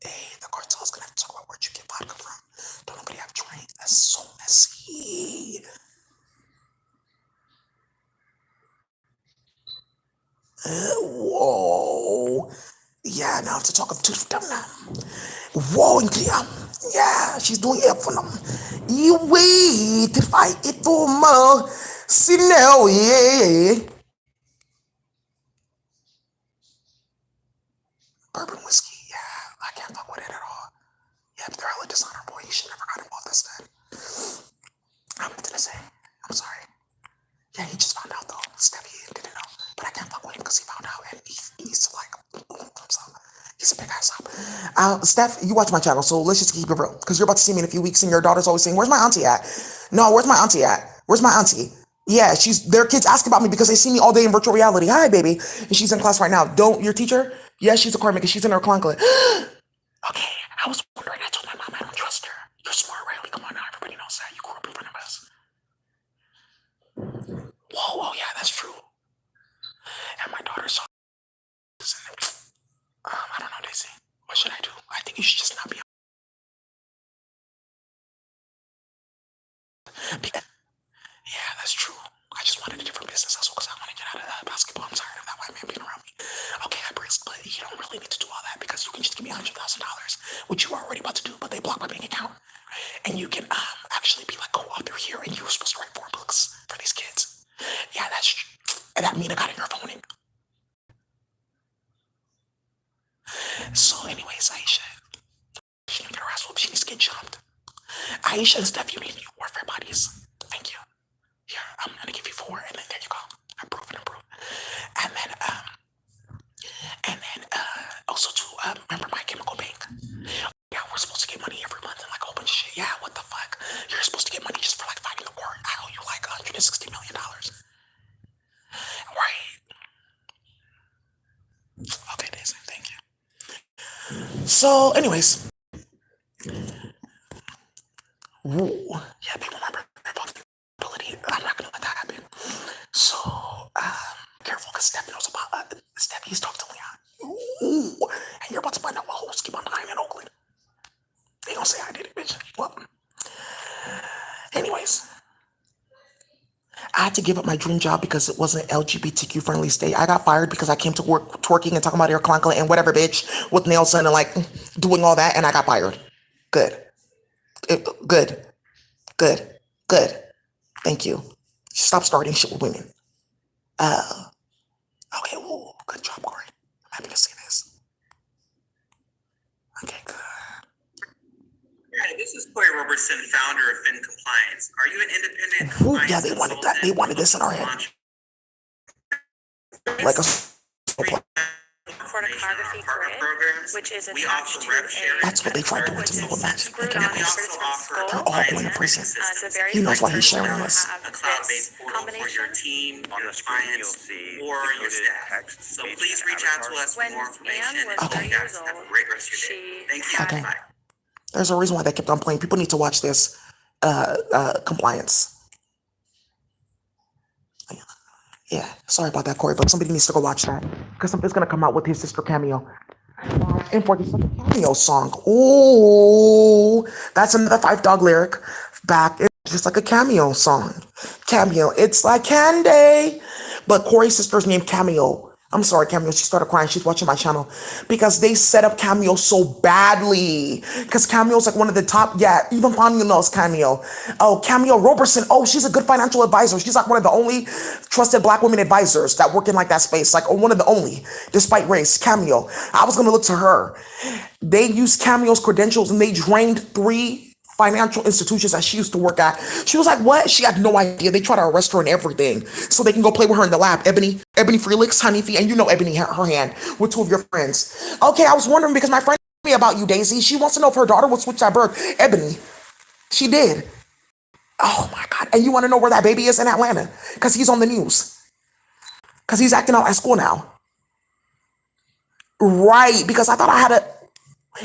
Hey, the cartel's gonna have to talk about where'd you get vodka from. Don't nobody have drink. That's so messy. Whoa. Yeah, now I have to talk to them now. Whoa, yeah, she's doing it for them. You wait if I eat more. See now, yeah. Bourbon whiskey, yeah, I can't fuck with it at all. Yeah, but they're hella designer boy. You should never got involved this then. What did I say? I'm sorry. Yeah, he just found out though. Steffi didn't know. But I can't fuck with him because he found out and he needs to like himself. He's a big ass sop. Steph, you watch my channel, so let's just keep it real. Because you're about to see me in a few weeks, and your daughter's always saying, "Where's my auntie at?" No, where's my auntie at? Where's my auntie? Yeah, their kids ask about me because they see me all day in virtual reality. Hi, baby. And she's in class right now. Don't your teacher? Yes, she's a car maker. She's in her client. Okay, I was wondering. I told my mom I don't trust her. You're smart, Riley. Come on now. Everybody knows that. You grew up in front of us. Whoa, oh yeah, that's true. And my daughter saw I don't know, Daisy. What should I do? I think you should just not be. Yeah, that's true. I just wanted a different business also because I want to get out of basketball. I'm tired of that white man being around me. Okay, I brisk, but you don't really need to do all that because you can just give me $100,000, which you are already about to do, but they block my bank account. And you can actually be like co-author here, and you were supposed to write 4 books for these kids. Yeah, that's true. And that mean I got in your phone. So, anyways, Aisha, she didn't get her ass whooped. She needs to get jumped. Aisha and Steph, you need new warfare buddies. Thank you. Here, I'm gonna give you 4, and then there you go. Approve it, approve. And then also to remember My Chemical Bank. Yeah, we're supposed to get money every month and like a whole bunch of shit. Yeah, what the fuck? You're supposed to get money just for like fighting the war. I owe you like $160 million. Right. Okay, Daisy, thank you. So, anyways. Woo. Yeah, people remember their vulnerability. I'm not gonna let that happen. So, careful, because Steph knows about Steph. He's talked to Leon. Ooh. And you're about to find out what holes keep on dying in Oakland. They gonna say I did it, bitch. Well, anyways. I had to give up my dream job because it wasn't LGBTQ friendly state. I got fired because I came to work twerking and talking about your clankle and whatever, bitch, with nails done and like doing all that, and I got fired. Good. Good. Good. Good. Thank you. Stop starting shit with women. Okay, ooh, good job, Corey. I'm happy to see this. Okay, good. Hi, this is Corey Robertson, founder of Fin Compliance. Are you an independent Ooh, compliance yeah, they wanted that. They wanted this in our head. Like a Photography grid, which is attached to that's what they tried doing to me with that. We also offer They're all going to prison. He knows why he's sharing this. a cloud-based portal for your team, your clients, or your staff. So please reach out to us for more information. And Okay. you guys have a great rest of your day. Thank you. Okay. Bye. There's a reason why they kept on playing. People need to watch this. Compliance. Yeah, sorry about that, Corey, but somebody needs to go watch that because something's gonna come out with his sister cameo. And for the cameo song, ooh, that's another Five Dog lyric. Back, it's just like a cameo song. Cameo, it's like candy. But Corey's sister's named Cameo. I'm sorry, Cameo. She started crying. She's watching my channel because they set up Cameo so badly. Because Cameo's like one of the top. Yeah, even Ponyo knows Cameo. Oh, Cameo Robertson. Oh, she's a good financial advisor. She's like one of the only trusted Black women advisors that work in like that space. Like one of the only, despite race. Cameo. I was gonna look to her. They used Cameo's credentials and they drained 3 financial institutions that she used to work at. She was like, what? She had no idea. They try to arrest her and everything so they can go play with her in the lab. Ebony Felix, Honeybee, and you know Ebony, her hand, with 2 of your friends. Okay, I was wondering because my friend told me about you, Daisy. She wants to know if her daughter would switch that birth. Ebony, she did. Oh my God. And you want to know where that baby is in Atlanta? Because he's on the news. Because he's acting out at school now. Right, because I thought I had a...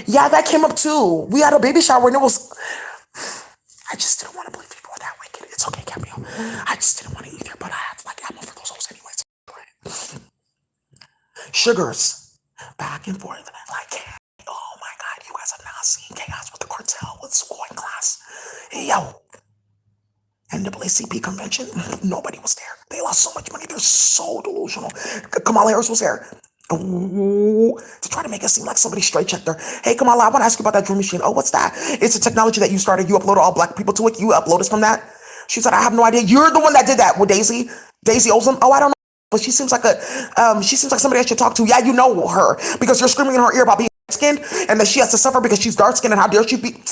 Yeah, that came up too. We had a baby shower and it was... I just didn't want to believe people were that wicked. It's okay, Gabrielle. I just didn't want to either, but I had like ammo for those hoes anyways. Sugars. Back and forth. Like, oh my God, you guys have not seen chaos with the cartel with school in class. Yo. NAACP convention, nobody was there. They lost so much money. They're so delusional. Kamala Harris was there. Ooh, to try to make it seem like somebody straight checked her. Hey, Kamala, I want to ask you about that dream machine. Oh, what's that? It's a technology that you started. You uploaded all Black people to it. You uploaded from that. She said, I have no idea. You're the one that did that with Daisy. Daisy Olsen. Oh, I don't know. But she seems like somebody I should talk to. Yeah, you know her because you're screaming in her ear about being skinned and that she has to suffer because she's dark skinned and how dare she be.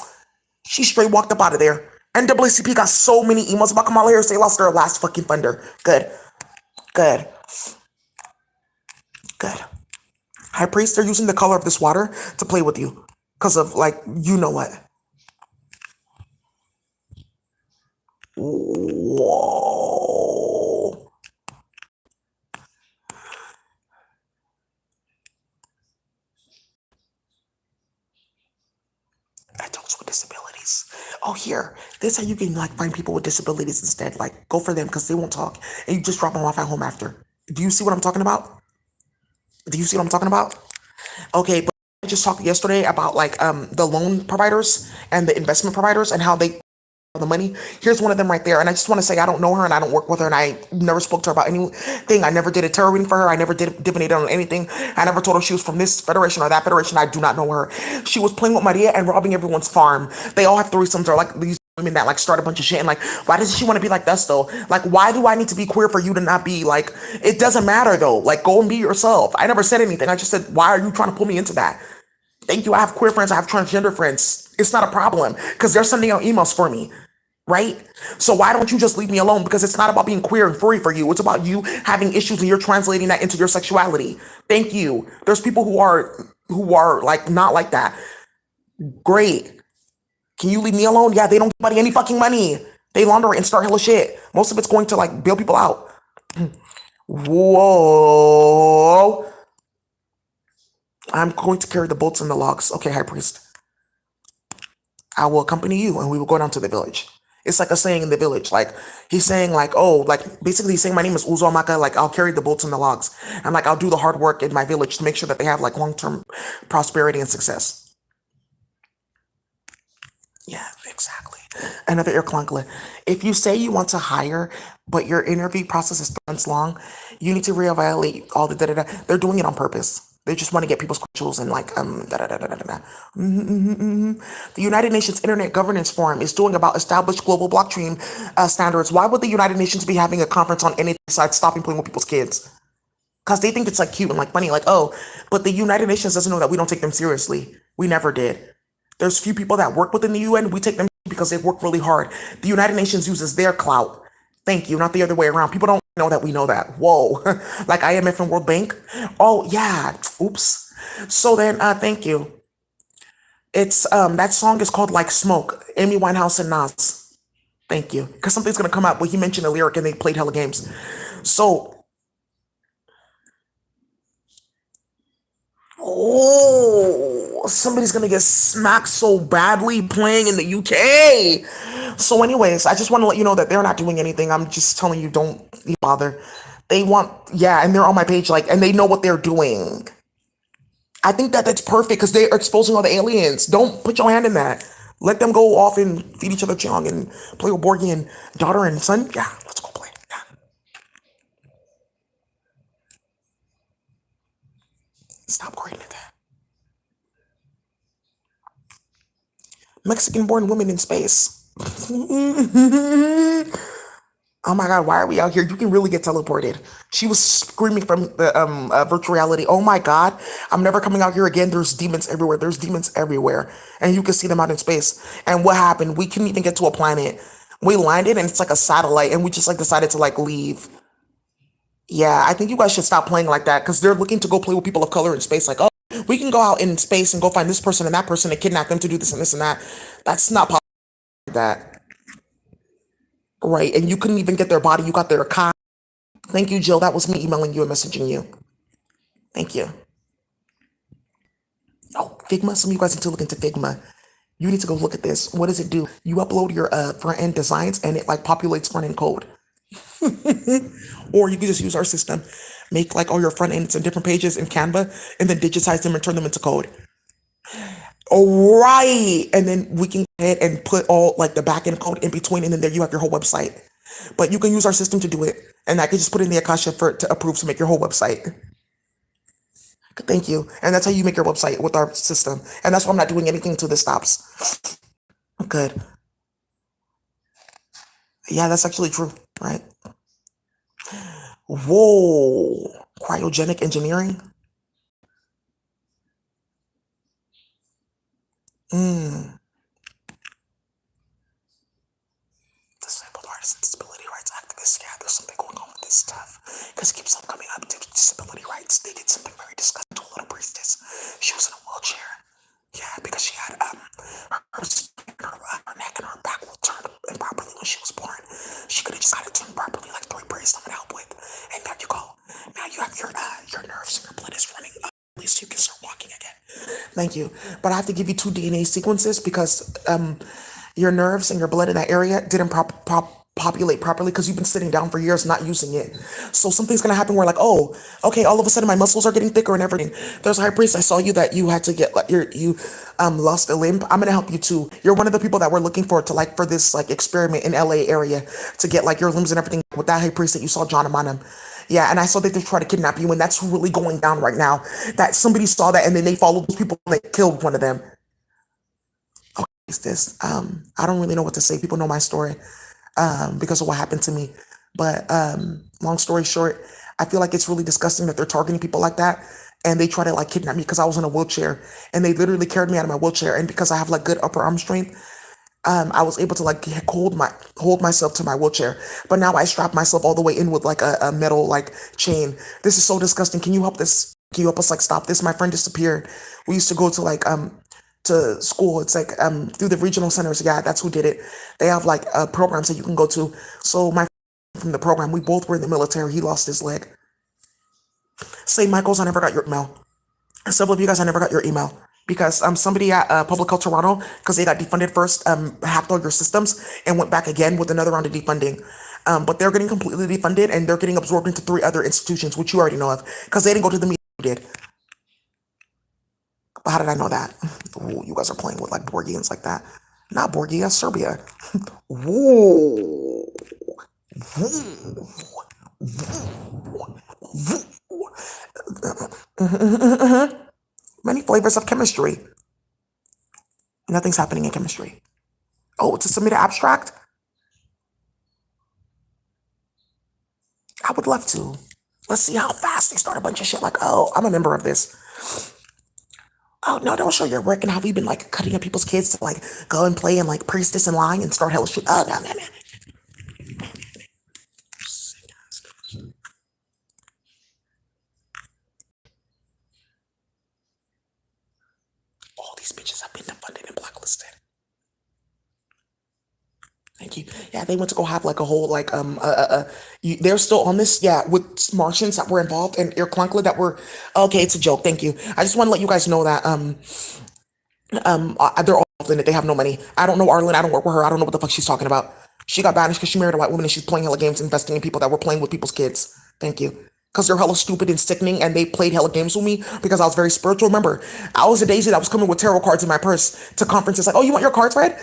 She straight walked up out of there. NAACP got so many emails about Kamala Harris. They lost their last fucking funder. Good. Good. Good. High priest, they're using the color of this water to play with you. Because of, like, you know what. Whoa. Adults with disabilities. Oh, here. This is how you can, like, find people with disabilities instead. Like, go for them because they won't talk. And you just drop them off at home after. Do you see what I'm talking about? Do you see what I'm talking about? Okay, but I just talked yesterday about, like, the loan providers and the investment providers and how they the money. Here's one of them right there. And I just want to say I don't know her and I don't work with her and I never spoke to her about anything. I never did a tarot reading for her. I never did divinated on anything. I never told her she was from this federation or that federation. I do not know her. She was playing with Maria and robbing everyone's farm. They all have threesomes. They're like these women that like start a bunch of shit and like, why does she want to be like us though? Like, why do I need to be queer for you to not be like, it doesn't matter though. Like, go and be yourself. I never said anything. I just said, why are you trying to pull me into that? Thank you. I have queer friends. I have transgender friends. It's not a problem because they're sending out emails for me. Right? So why don't you just leave me alone? Because it's not about being queer and furry for you. It's about you having issues and you're translating that into your sexuality. Thank you. There's people who are like not like that. Great. Can you leave me alone? Yeah, they don't give money any fucking money. They launder it and start hella shit. Most of it's going to like bail people out. Whoa. I'm going to carry the bolts and the logs. Okay, High Priest. I will accompany you and we will go down to the village. It's like a saying in the village. Like he's saying like, oh, like basically he's saying my name is Uzomaka. Like I'll carry the bolts and the logs. And like I'll do the hard work in my village to make sure that they have like long-term prosperity and success. Yeah, exactly. Another Irklankla. If you say you want to hire, but your interview process is 3 months long, you need to reevaluate all the da da da. They're doing it on purpose. They just want to get people's credentials and like da da da da da da. The United Nations Internet Governance Forum is doing about established global blockchain standards. Why would the United Nations be having a conference on anything besides stopping playing with people's kids? Because they think it's like cute and like funny, like, oh, but the United Nations doesn't know that we don't take them seriously. We never did. There's few people that work within the UN. We take them because they work really hard. The United Nations uses their clout. Thank you, not the other way around. People don't know that we know that. Whoa. Like IMF and World Bank. Oh, yeah. Oops. So then, thank you. It's, that song is called Like Smoke, Amy Winehouse and Nas. Thank you. Because something's going to come up where he mentioned a lyric and they played hella games. So, oh, somebody's gonna get smacked so badly playing in the UK. So, anyways, I just want to let you know that they're not doing anything. I'm just telling you, don't bother. They want, yeah, and they're on my page, like, and they know what they're doing. I think that that's perfect because they're exposing all the aliens. Don't put your hand in that. Let them go off and feed each other chong and play with Borgie and daughter and son. Yeah, let's go play. Yeah. Stop creating that. Mexican born women in space. Oh my God, why are we out here? You can really get teleported. She was screaming from the virtual reality. Oh my God, I'm never coming out here again. There's demons everywhere. There's demons everywhere. And you can see them out in space. And what happened? We couldn't even get to a planet. We landed and it's like a satellite and we just like decided to like leave. Yeah, I think you guys should stop playing like that because they're looking to go play with people of color in space. Like, oh, we can go out in space and go find this person and that person and kidnap them to do this and this and that. That's not possible like that. Right. And you couldn't even get their body. You got their car. Thank you, Jill. That was me emailing you and messaging you. Thank you. Oh, Figma. Some of you guys need to look into Figma. You need to go look at this. What does it do? You upload your front end designs and it like populates front end code. Or you can just use our system. Make like all your front ends and different pages in Canva and then digitize them and turn them into code. All right. And then we can go ahead and put all like the back end code in between and then there you have your whole website. But you can use our system to do it. And I can just put in the Akasha for to approve to make your whole website. Thank you. And that's how you make your website with our system. And that's why I'm not doing anything until this stops. Good. Yeah, that's actually true, right? Whoa. Cryogenic engineering? Mm. Disabled artists and disability rights activists. Yeah, there's something going on with this stuff. Because it keeps on coming up. Disability rights. They did something very disgusting to a little priestess. She was in a wheelchair. Yeah, because she had her neck and her back were turned improperly when she was born. She could have just had it turned properly, like 3 priests I'm gonna help with. And there you go. Now you have your nerves and your blood is running up. At least you can start walking again. Thank you. But I have to give you 2 DNA sequences because your nerves and your blood in that area didn't populate properly because you've been sitting down for years not using it. So something's gonna happen where like, oh, okay, all of a sudden my muscles are getting thicker and everything. There's a high priest. I saw you that you had to get like you lost a limb. I'm gonna help you too. You're one of the people that we're looking for to like for this like experiment in LA area to get like your limbs and everything with that high priest that you saw John Amanam. Yeah, and I saw that they tried to kidnap you, and that's really going down right now. That somebody saw that and then they followed those people and they killed one of them. Okay, it's this. I don't really know what to say. People know my story. Because of what happened to me. But long story short, I feel like it's really disgusting that they're targeting people like that. And they try to like kidnap me because I was in a wheelchair. And they literally carried me out of my wheelchair. And because I have like good upper arm strength, I was able to like hold myself to my wheelchair. But now I strap myself all the way in with like a metal like chain. This is so disgusting. Can you help this? Can you help us like stop this? My friend disappeared. We used to go to like to school. It's like through the regional centers. Yeah, that's who did it. They have like programs that you can go to. So my friend from the program, we both were in the military. He lost his leg. St. Michael's, I never got your email. Several of you guys, I never got your email because somebody at Public Health Toronto, because they got defunded first, hacked all your systems and went back again with another round of defunding. But they're getting completely defunded and they're getting absorbed into 3 other institutions, which you already know of, because they didn't go to the meeting you did. But how did I know that? Ooh, you guys are playing with like Borgians like that. Not Borgia, Serbia. Ooh. Many flavors of chemistry. Nothing's happening in chemistry. Oh, to submit an abstract? I would love to. Let's see how fast they start a bunch of shit like, oh, I'm a member of this. Oh, no, don't show your work and how we've been like cutting up people's kids to like go and play and like priestess and lying and start hella shit. Oh, no, no, no. All these bitches have been defunded and blacklisted. Thank you. Yeah, they went to go have like a whole like they're still on this. Yeah, with Martians that were involved and Air Clunkler that were okay. It's a joke. Thank you. I just want to let you guys know that they're all involved in it. They have no money. I don't know Arlen. I don't work with her. I don't know what the fuck she's talking about. She got banished because she married a white woman and she's playing hella games, investing in people that were playing with people's kids. Thank you. Because they're hella stupid and sickening and they played hella games with me because I was very spiritual. Remember, I was a daisy that was coming with tarot cards in my purse to conferences like, oh, you want your cards read?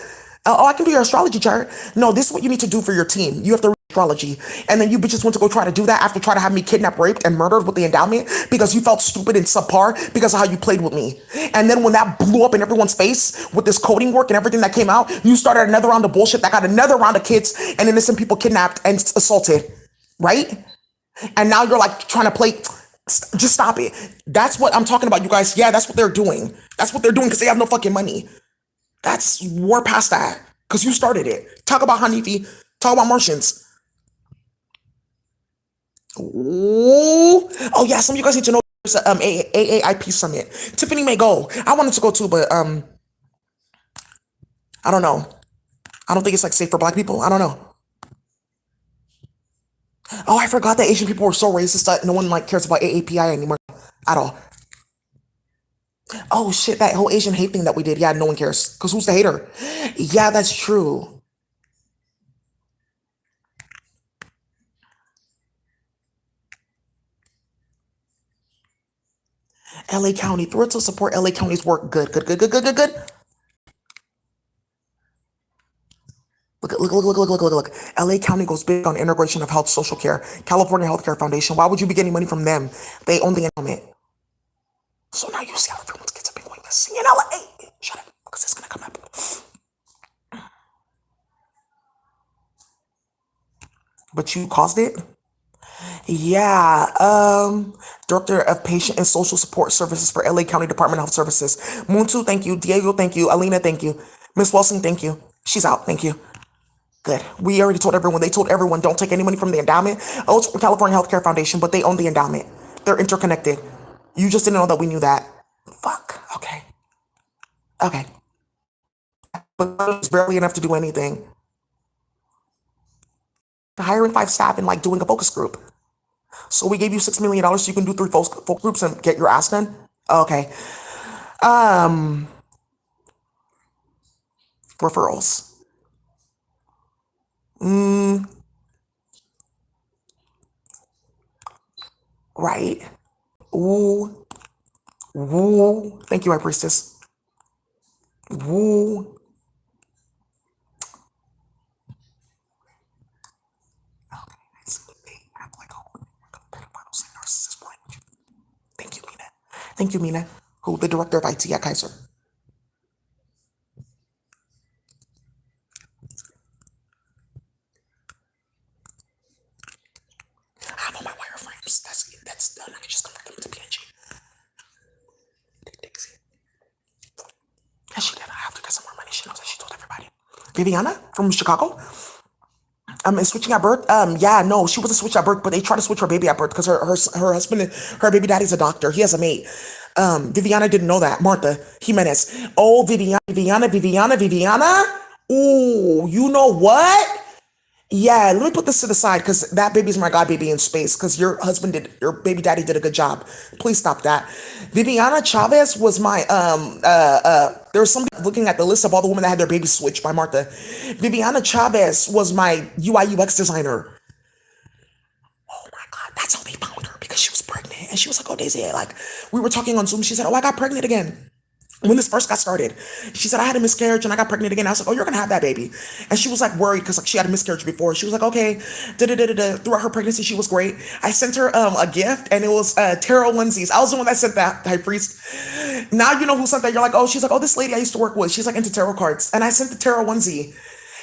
Oh, I can do your astrology chart. No, this is what you need to do for your team. You have to read astrology. And then you bitches went to go try to do that after trying to have me kidnapped, raped, and murdered with the endowment because you felt stupid and subpar because of how you played with me. And then when that blew up in everyone's face with this coding work and everything that came out, you started another round of bullshit that got another round of kids and innocent people kidnapped and assaulted. Right? And now you're like trying to play. Just stop it. That's what I'm talking about, you guys. Yeah, that's what they're doing. That's what they're doing because they have no fucking money. We're past that because you started it. Talk about Hanifi. Talk about Martians. Ooh. Oh yeah, some of you guys need to know there's a AAIP summit. Tiffany may go. I wanted to go too, but I don't know. I don't think it's like safe for black people. I don't know. Oh, I forgot that Asian people were so racist that no one like cares about AAPI anymore at all. Oh shit, that whole Asian hate thing that we did. Yeah, no one cares. Because who's the hater? Yeah, that's true. LA County. Thrilled to support LA County's work. Good, good, good, good, good, good, good. Look. LA County goes big on integration of health social care. California Healthcare Foundation. Why would you be getting money from them? They own the endowment. So now you see how everyone's kids have been going missing in LA. Shut up, because it's gonna come up. But you caused it? Yeah. Director of Patient and Social Support Services for LA County Department of Health Services. Muntu, thank you. Diego, thank you. Alina, thank you. Miss Wilson, thank you. She's out, thank you. Good. We already told everyone. They told everyone don't take any money from the endowment. Oh, it's from California Healthcare Foundation, but they own the endowment. They're interconnected. You just didn't know that we knew that. Fuck. Okay. Okay. But it's barely enough to do anything. Hiring 5 staff and like doing a focus group. So we gave you $6 million so you can do 3 focus groups and get your ass done. Okay. Referrals. Right. Ooh. Woo. Thank you, High Priestess. Woo. Thank you, Mina. Thank you, Mina, who the director of IT at Kaiser. I have all my wireframes. That's done. I can just convert them to PNG. Yeah, she did. I have to get some more money. She knows that she told everybody. Viviana from Chicago. Is switching at birth. Yeah, no, she wasn't switched at birth, but they tried to switch her baby at birth because her husband, her baby daddy's a doctor. He has a mate. Viviana didn't know that. Martha Jimenez. Oh, Viviana. Ooh, you know what? Yeah, let me put this to the side because that baby's my god baby in space because your baby daddy did a good job. Please stop that. Viviana Chavez was my there was somebody looking at the list of all the women that had their babies switched by Martha. Viviana Chavez was my UI UX designer. Oh my god, that's how they found her because she was pregnant and she was like, "Oh Daisy, like we were talking on Zoom." She said, "Oh, I got pregnant again." When this first got started, she said, "I had a miscarriage and I got pregnant again." I was like, "Oh, you're gonna have that baby." And she was like worried because like she had a miscarriage before. She was like, "Okay." Throughout her pregnancy, she was great. I sent her a gift and it was tarot onesies. I was the one that sent that, High Priest. Now you know who sent that. You're like, "Oh," she's like, "Oh, this lady I used to work with. She's like into tarot cards." And I sent the tarot onesie.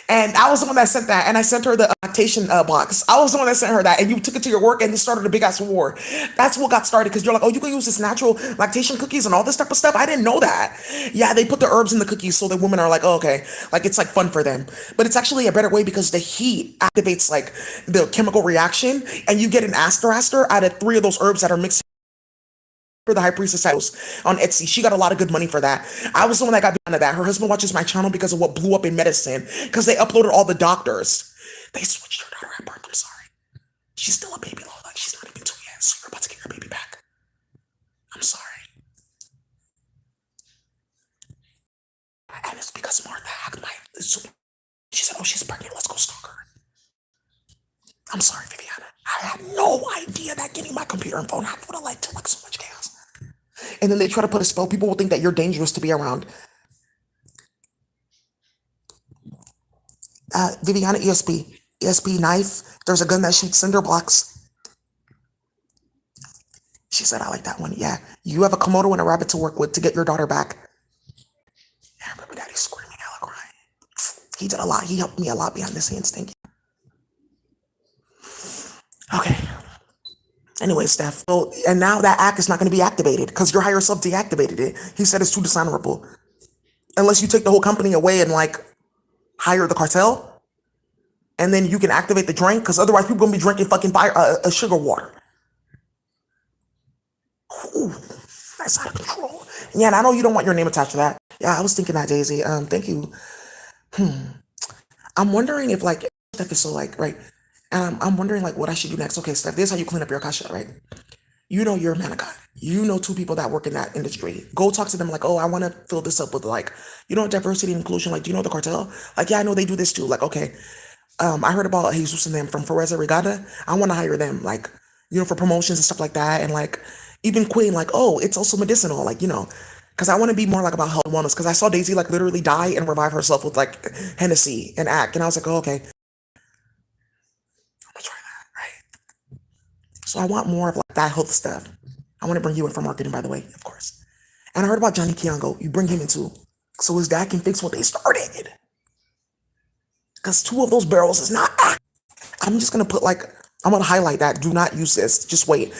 And I was the one that sent that, and I sent her the lactation box. I was the one that sent her that, and you took it to your work, and it started a big ass war. That's what got started because you're like, "Oh, you can use this natural lactation cookies and all this type of stuff." I didn't know that. Yeah, they put the herbs in the cookies so the women are like, "Oh, okay," like it's like fun for them. But it's actually a better way because the heat activates like the chemical reaction, and you get an aster out of 3 of those herbs that are mixed for the High Priestess house on Etsy. She got a lot of good money for that. I was the one that got behind that. Her husband watches my channel because of what blew up in medicine, because they uploaded all the doctors. They switched her daughter at birth. I'm sorry. She's still a baby, though. Like, she's not even 2 yet, so you're about to get your baby back. I'm sorry. And it's because Martha hacked my... She said, "Oh, she's pregnant. Let's go stalk her." I'm sorry, Viviana. I had no idea that getting my computer and phone hacked would have led to like so much chaos. And then they try to put a spell. People will think that you're dangerous to be around. Viviana ESP knife. There's a gun that shoots cinder blocks. She said, "I like that one." Yeah, you have a Komodo and a rabbit to work with to get your daughter back. Yeah, I remember Daddy screaming, hella crying. He did a lot. He helped me a lot behind the scenes. Thank you. Okay. Anyway, Steph. So, and now that act is not going to be activated because your higher self deactivated it. He said it's too dishonorable. Unless you take the whole company away and like hire the cartel, and then you can activate the drink because otherwise people gonna be drinking fucking fire, sugar water. Ooh, that's out of control. Yeah, and I know you don't want your name attached to that. Yeah, I was thinking that, Daisy. Thank you. I'm wondering if like Steph is so like right. I'm wondering like what I should do next. Okay, Steph, this is how you clean up your akasha, right? You know you're a man of God. You know 2 people that work in that industry. Go talk to them like, "Oh, I want to fill this up with like, diversity and inclusion. Like, do you know the cartel? Like, yeah, I know they do this too. Like, okay. I heard about Jesus and them from Fereza Regada. I want to hire them, like, for promotions and stuff like that. And like, even Queen, like, oh, it's also medicinal, like, because I want to be more like about health and wellness. Because I saw Daisy like literally die and revive herself with like Hennessy and act, and I was like, "Oh, okay, I'm gonna try that, right?" So I want more of like that health stuff. I want to bring you in for marketing, by the way, of course. And I heard about Johnny Kiango. You bring him in too, so his dad can fix what they started. Because 2 of those barrels is not. I'm just gonna put like I'm gonna highlight that. Do not use this. Just wait.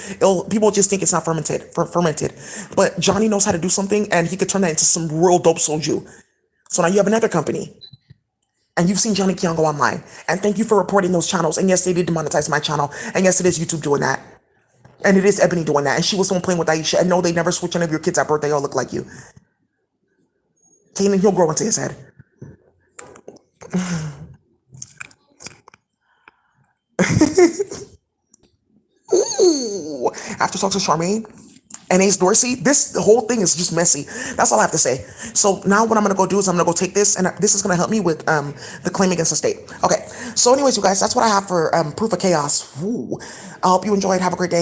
People just think it's not fermented. But Johnny knows how to do something, and he could turn that into some real dope soju. So now you have another company, and you've seen Johnny Kiango online. And thank you for reporting those channels. And yes, they did demonetize my channel. And yes, it is YouTube doing that. And it is Ebony doing that. And she was the one playing with Aisha. And no, they never switch any of your kids at birth. They all look like you. Kanan, he'll grow into his head. Ooh. After talk to Charmaine and Ace Dorsey, the whole thing is just messy. That's all I have to say. So now what I'm gonna go do is I'm gonna go take this, and this is gonna help me with the claim against the state. Okay. So anyways, you guys, that's what I have for proof of chaos. Ooh. I hope you enjoyed. Have a great day.